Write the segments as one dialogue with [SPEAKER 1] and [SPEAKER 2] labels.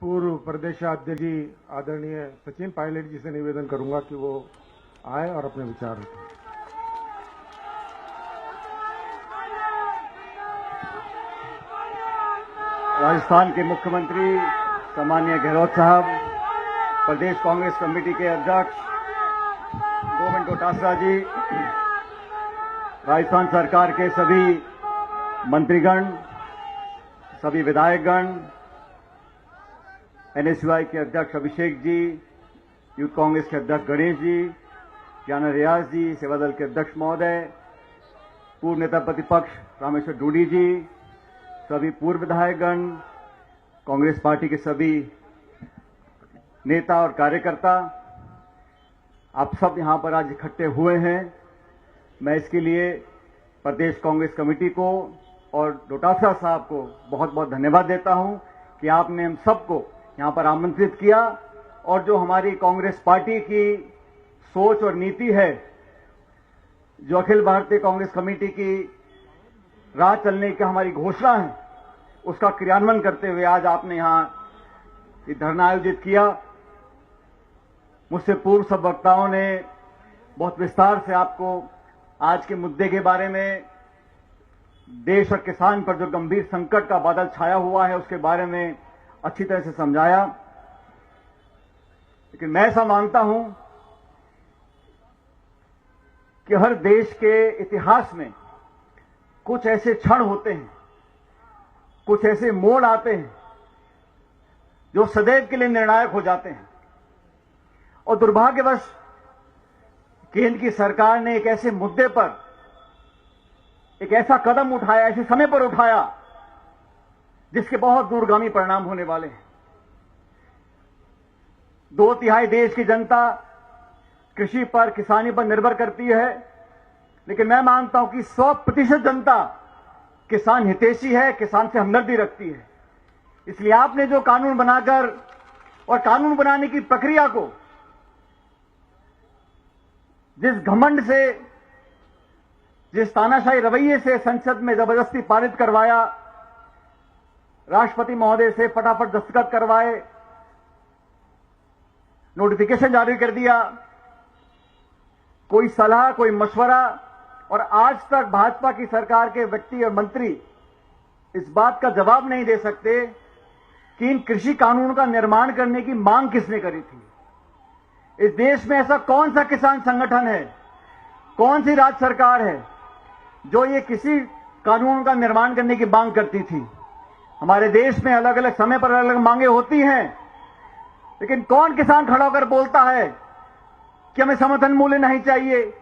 [SPEAKER 1] पूर्व प्रदेशाध्यक्ष जी आदरणीय सचिन पायलट जी से निवेदन करूंगा कि वो आए और अपने विचार रखें।
[SPEAKER 2] राजस्थान के मुख्यमंत्री सम्माननीय गहलोत साहब, प्रदेश कांग्रेस कमेटी के अध्यक्ष गोविंद डोटासरा जी, राजस्थान सरकार के सभी मंत्रीगण, सभी विधायकगण, एनएसयूआई के अध्यक्ष अभिषेक जी, यूथ कांग्रेस के अध्यक्ष गणेश जी, ज्ञान रियाज जी, सेवा दल के अध्यक्ष महोदय, पूर्व नेता प्रतिपक्ष रामेश्वर डूडी जी, सभी पूर्व विधायकगण, कांग्रेस पार्टी के सभी नेता और कार्यकर्ता, आप सब यहां पर आज इकट्ठे हुए हैं। मैं इसके लिए प्रदेश कांग्रेस कमेटी को और डोटासरा साहब को बहुत बहुत धन्यवाद देता हूं कि आपने हम सबको यहां पर आमंत्रित किया और जो हमारी कांग्रेस पार्टी की सोच और नीति है, जो अखिल भारतीय कांग्रेस कमेटी की राह चलने की हमारी घोषणा है, उसका क्रियान्वयन करते हुए आज आपने यहां ये धरना आयोजित किया। मुझसे पूर्व सब वक्ताओं ने बहुत विस्तार से आपको आज के मुद्दे के बारे में, देश और किसान पर जो गंभीर संकट का बादल छाया हुआ है उसके बारे में अच्छी तरह से समझाया। लेकिन मैं ऐसा मानता हूं कि हर देश के इतिहास में कुछ ऐसे क्षण होते हैं, कुछ ऐसे मोड़ आते हैं जो सदैव के लिए निर्णायक हो जाते हैं। और दुर्भाग्यवश केंद्र की सरकार ने एक ऐसे मुद्दे पर एक ऐसा कदम उठाया, ऐसे समय पर उठाया जिसके बहुत दूरगामी परिणाम होने वाले हैं। 2/3 देश की जनता कृषि पर, किसानी पर निर्भर करती है, लेकिन मैं मानता हूं कि 100% जनता किसान हितैषी है, किसान से हमदर्दी रखती है। इसलिए आपने जो कानून बनाकर और कानून बनाने की प्रक्रिया को जिस घमंड से, जिस तानाशाही रवैये से संसद में जबरदस्ती पारित करवाया, राष्ट्रपति महोदय से फटाफट दस्तखत करवाए, नोटिफिकेशन जारी कर दिया, कोई सलाह, कोई मशवरा, और आज तक भाजपा की सरकार के व्यक्ति और मंत्री इस बात का जवाब नहीं दे सकते कि इन कृषि कानून का निर्माण करने की मांग किसने करी थी। इस देश में ऐसा कौन सा किसान संगठन है, कौन सी राज्य सरकार है जो ये किसी कानून का निर्माण करने की मांग करती थी। हमारे देश में अलग अलग समय पर अलग अलग मांगे होती हैं, लेकिन कौन किसान खड़ा होकर बोलता है कि हमें समर्थन मूल्य नहीं चाहिए।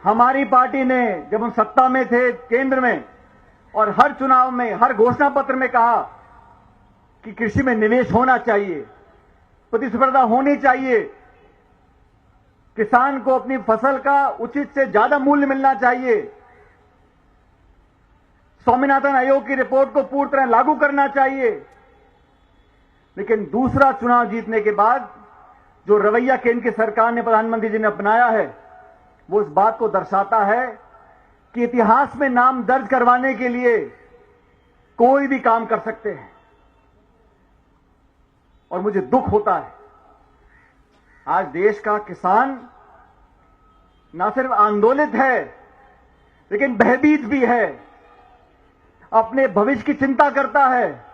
[SPEAKER 2] हमारी पार्टी ने जब हम सत्ता में थे केंद्र में, और हर चुनाव में, हर घोषणा पत्र में कहा कि कृषि में निवेश होना चाहिए, प्रतिस्पर्धा होनी चाहिए, किसान को अपनी फसल का उचित से ज्यादा मूल्य मिलना चाहिए, स्वामीनाथन आयोग की रिपोर्ट को पूरी तरह लागू करना चाहिए। लेकिन दूसरा चुनाव जीतने के बाद जो रवैया केंद्र की सरकार ने, प्रधानमंत्री जी ने अपनाया है, वो इस बात को दर्शाता है कि इतिहास में नाम दर्ज करवाने के लिए कोई भी काम कर सकते हैं। और मुझे दुख होता है, आज देश का किसान न सिर्फ आंदोलित है लेकिन भयभीत भी है, अपने भविष्य की चिंता करता है।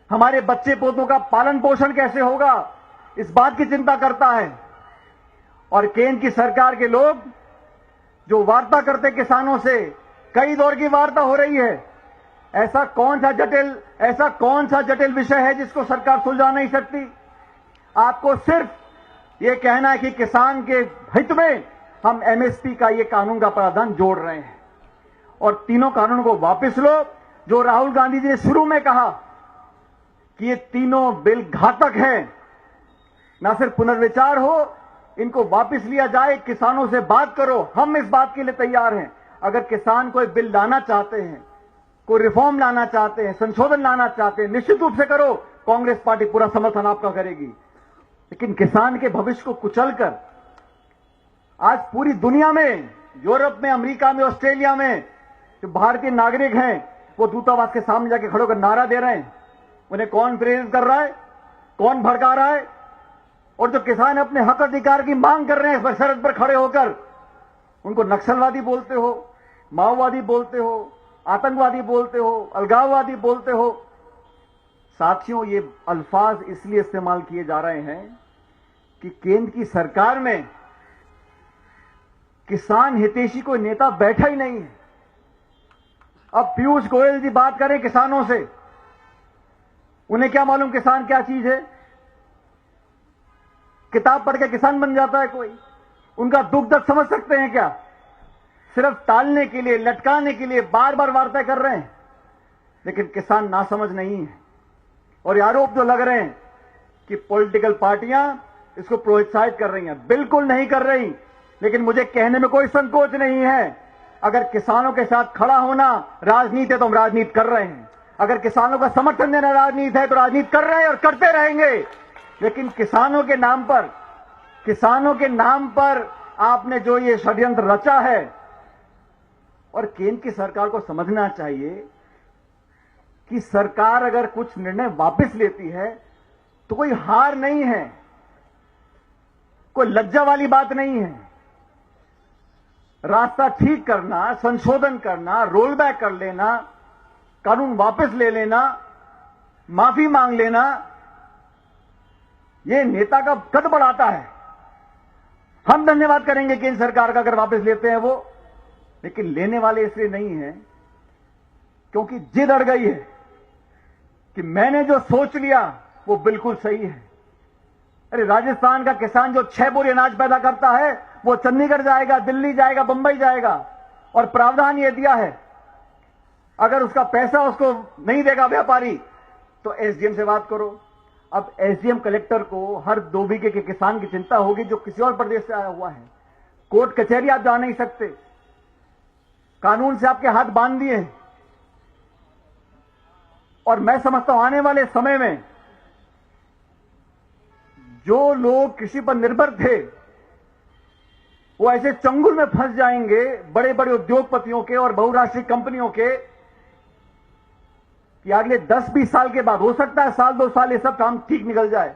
[SPEAKER 2] हमारे बच्चे पोतों का पालन पोषण कैसे होगा, इस बात की चिंता करता है। और केंद्र की सरकार के लोग जो वार्ता करते किसानों से, कई दौर की वार्ता हो रही है, ऐसा कौन सा जटिल विषय है जिसको सरकार सुलझा नहीं सकती। आपको सिर्फ ये कहना है कि किसान के हित में हम एमएसपी का ये कानून का प्रावधान जोड़ रहे हैं, और तीनों कानूनों को वापस लो। जो राहुल गांधी जी ने शुरू में कहा कि ये तीनों बिल घातक हैं, ना सिर्फ पुनर्विचार हो, इनको वापस लिया जाए, किसानों से बात करो। हम इस बात के लिए तैयार हैं। अगर किसान कोई बिल लाना चाहते हैं, कोई रिफॉर्म लाना चाहते हैं, संशोधन लाना चाहते हैं, निश्चित रूप से करो, कांग्रेस पार्टी पूरा समर्थन आपका करेगी। लेकिन किसान के भविष्य को कुचलकर आज पूरी दुनिया में, यूरोप में, अमेरिका में, ऑस्ट्रेलिया में जो भारतीय नागरिक हैं वो दूतावास के सामने जाके खड़े होकर नारा दे रहे हैं उन्हें कौन प्रेरित कर रहा है, कौन भड़का रहा है? और जो किसान अपने हक अधिकार की मांग कर रहे हैं सरहद पर खड़े होकर, उनको नक्सलवादी बोलते हो, माओवादी बोलते हो, आतंकवादी बोलते हो, अलगाववादी बोलते हो। साथियों, ये अल्फाज इसलिए इस्तेमाल किए जा रहे हैं कि केंद्र की सरकार में किसान हितैषी कोई नेता बैठा ही नहीं है। अब पीयूष गोयल जी बात करें किसानों से, उन्हें क्या मालूम किसान क्या चीज है? किताब पढ़ के किसान बन जाता है कोई? उनका दुख दर्द समझ सकते हैं क्या? सिर्फ टालने के लिए, लटकाने के लिए बार बार वार्ता कर रहे हैं, लेकिन किसान नासमझ नहीं है। और ये आरोप जो लग रहे हैं कि पॉलिटिकल पार्टियां इसको प्रोत्साहित कर रही हैं, बिल्कुल नहीं कर रही। लेकिन मुझे कहने में कोई संकोच नहीं है, अगर किसानों के साथ खड़ा होना राजनीति है तो हम राजनीति कर रहे हैं, अगर किसानों का समर्थन देना राजनीति है तो राजनीति कर रहे हैं और करते रहेंगे। लेकिन किसानों के नाम पर आपने जो ये षड्यंत्र रचा है, और केंद्र की सरकार को समझना चाहिए कि सरकार अगर कुछ निर्णय वापस लेती है तो कोई हार नहीं है, कोई लज्जा वाली बात नहीं है। रास्ता ठीक करना, संशोधन करना, रोल बैक कर लेना, कानून वापस ले लेना, माफी मांग लेना, यह नेता का कद बढ़ाता है। हम धन्यवाद करेंगे केंद्र सरकार का अगर वापस लेते हैं वो, लेकिन लेने वाले इसलिए नहीं है क्योंकि जिद अड़ गई है कि मैंने जो सोच लिया वो बिल्कुल सही है। अरे राजस्थान का किसान जो 6 बोरी अनाज पैदा करता है वो चंडीगढ़ जाएगा, दिल्ली जाएगा, बंबई जाएगा, और प्रावधान ये दिया है अगर उसका पैसा उसको नहीं देगा व्यापारी तो एसडीएम से बात करो। अब एसडीएम कलेक्टर को हर 2 बीघे के किसान की चिंता होगी जो किसी और प्रदेश से आया हुआ है। कोर्ट कचहरी आप जा नहीं सकते, कानून से आपके हाथ बांध दिए हैं। और मैं समझता हूं आने वाले समय में जो लोग कृषि पर निर्भर थे वो ऐसे चंगुल में फंस जाएंगे बड़े बड़े उद्योगपतियों के और बहुराष्ट्रीय कंपनियों के कि अगले 10-20 साल के बाद, हो सकता है 1-2 साल, ये सब काम ठीक निकल जाए।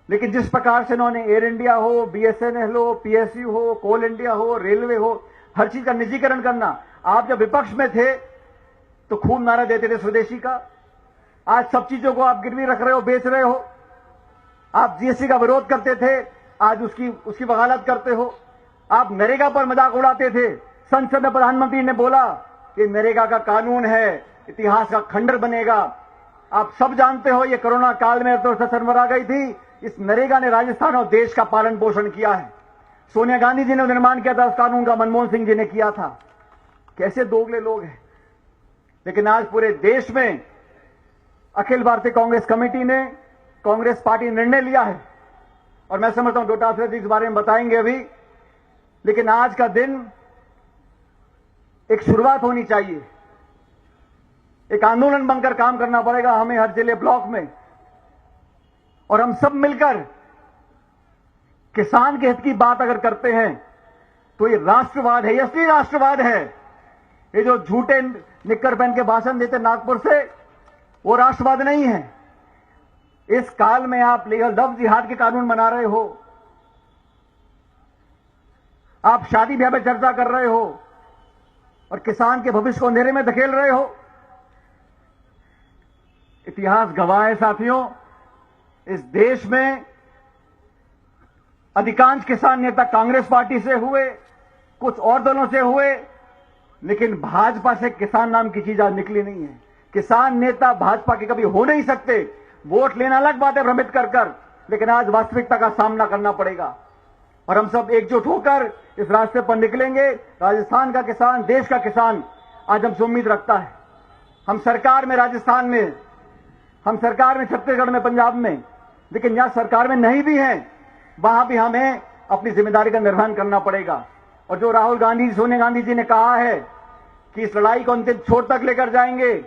[SPEAKER 2] लेकिन जिस प्रकार से इन्होंने एयर इंडिया हो, बीएसएनएल हो, पीएसयू हो, कोल इंडिया हो, रेलवे हो, हर चीज का निजीकरण करना। आप जब विपक्ष में थे तो खूब नारा देते थे स्वदेशी का, आज सब चीजों को आप गिरवी रख रहे हो, बेच रहे हो। आप जीएसटी का विरोध करते थे, आज उसकी वकालत करते हो। आप नरेगा पर मजाक उड़ाते थे, संसद में प्रधानमंत्री ने बोला कि नरेगा का कानून है, इतिहास का खंडर बनेगा। आप सब जानते हो ये कोरोना काल में तो सरमरा गई थी, इस नरेगा ने राजस्थान और देश का पालन पोषण किया है। सोनिया गांधी जी ने निर्माण किया था उस कानून का, मनमोहन सिंह जी ने किया था। कैसे दोगले लोग हैं। लेकिन आज पूरे देश में अखिल भारतीय कांग्रेस कमेटी ने, कांग्रेस पार्टी ने निर्णय लिया है, और मैं समझता हूं डॉक्टर अफसर जी इस बारे में बताएंगे अभी। लेकिन आज का दिन एक शुरुआत होनी चाहिए, एक आंदोलन बनकर काम करना पड़ेगा हमें हर जिले ब्लॉक में, और हम सब मिलकर किसान के हित की बात अगर करते हैं तो ये राष्ट्रवाद है, ये असली राष्ट्रवाद है। ये जो झूठे निक्कर पहन के भाषण देते नागपुर से, वो राष्ट्रवाद नहीं है। इस काल में आप लव जिहाद के कानून बना रहे हो, आप शादी ब्याह में चर्चा कर रहे हो, और किसान के भविष्य को अंधेरे में धकेल रहे हो। इतिहास गवाह है साथियों, इस देश में अधिकांश किसान नेता कांग्रेस पार्टी से हुए, कुछ और दलों से हुए, लेकिन भाजपा से किसान नाम की चीज आज निकली नहीं है। किसान नेता भाजपा के कभी हो नहीं सकते। वोट लेना अलग बात है भ्रमित कर, लेकिन आज वास्तविकता का सामना करना पड़ेगा, और हम सब एकजुट होकर इस रास्ते पर निकलेंगे। राजस्थान का किसान, देश का किसान आज हमसे उम्मीद रखता है। हम सरकार में राजस्थान में, हम सरकार में छत्तीसगढ़ में, पंजाब में, लेकिन जहां सरकार में नहीं भी हैं वहां भी हमें अपनी जिम्मेदारी का निर्वहन करना पड़ेगा। और जो राहुल गांधी, सोनिया गांधी जी ने कहा है कि इस लड़ाई को अंतिम छोर तक लेकर जाएंगे,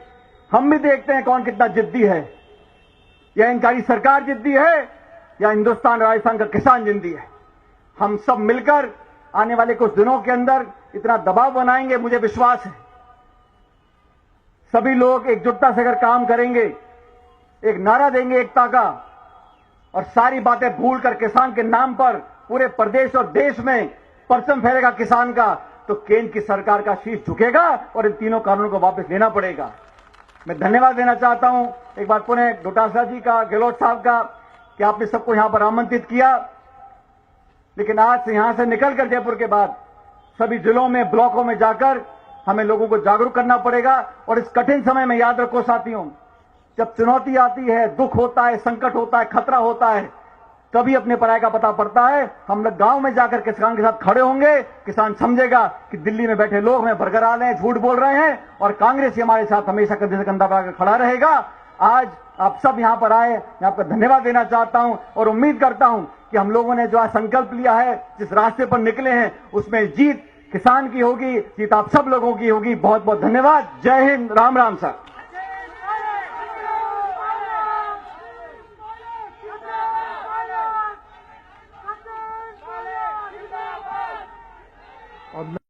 [SPEAKER 2] हम भी देखते हैं कौन कितना जिद्दी है। या इनकारी सरकार जिद्दी है या हिंदुस्तान, राजस्थान का किसान जिद्दी है। हम सब मिलकर आने वाले कुछ दिनों के अंदर इतना दबाव बनाएंगे, मुझे विश्वास है सभी लोग एकजुटता से अगर काम करेंगे एक नारा देंगे एकता का और सारी बातें भूल कर किसान के नाम पर पूरे प्रदेश और देश में परचम फहरेगा किसान का, तो केंद्र की सरकार का शीश झुकेगा और इन तीनों कानूनों को वापस लेना पड़ेगा। मैं धन्यवाद देना चाहता हूं एक बार पुनः डोटासरा जी का, गहलोत साहब का, कि आपने सबको यहां पर आमंत्रित किया। लेकिन आज से यहां से निकलकर जयपुर के बाद सभी जिलों में, ब्लॉकों में जाकर हमें लोगों को जागरूक करना पड़ेगा। और इस कठिन समय में याद रखो साथियों, जब चुनौती आती है, दुख होता है, संकट होता है, खतरा होता है, तभी अपने पराये का पता पड़ता है। हम लोग गांव में जाकर किसान के साथ खड़े होंगे, किसान समझेगा कि दिल्ली में बैठे लोग हमें बरकरार रहे हैं, झूठ बोल रहे हैं, और कांग्रेस ही हमारे साथ हमेशा कंधे से कंधा बढ़ाकर खड़ा रहेगा। आज आप सब यहां पर आए, मैं आपका धन्यवाद देना चाहता हूं और उम्मीद करता हूं कि हम लोगों ने जो आज संकल्प लिया है, जिस रास्ते पर निकले हैं, उसमें जीत किसान की होगी, जीत आप सब लोगों की होगी। बहुत बहुत धन्यवाद। जय हिंद। राम राम सर।
[SPEAKER 1] और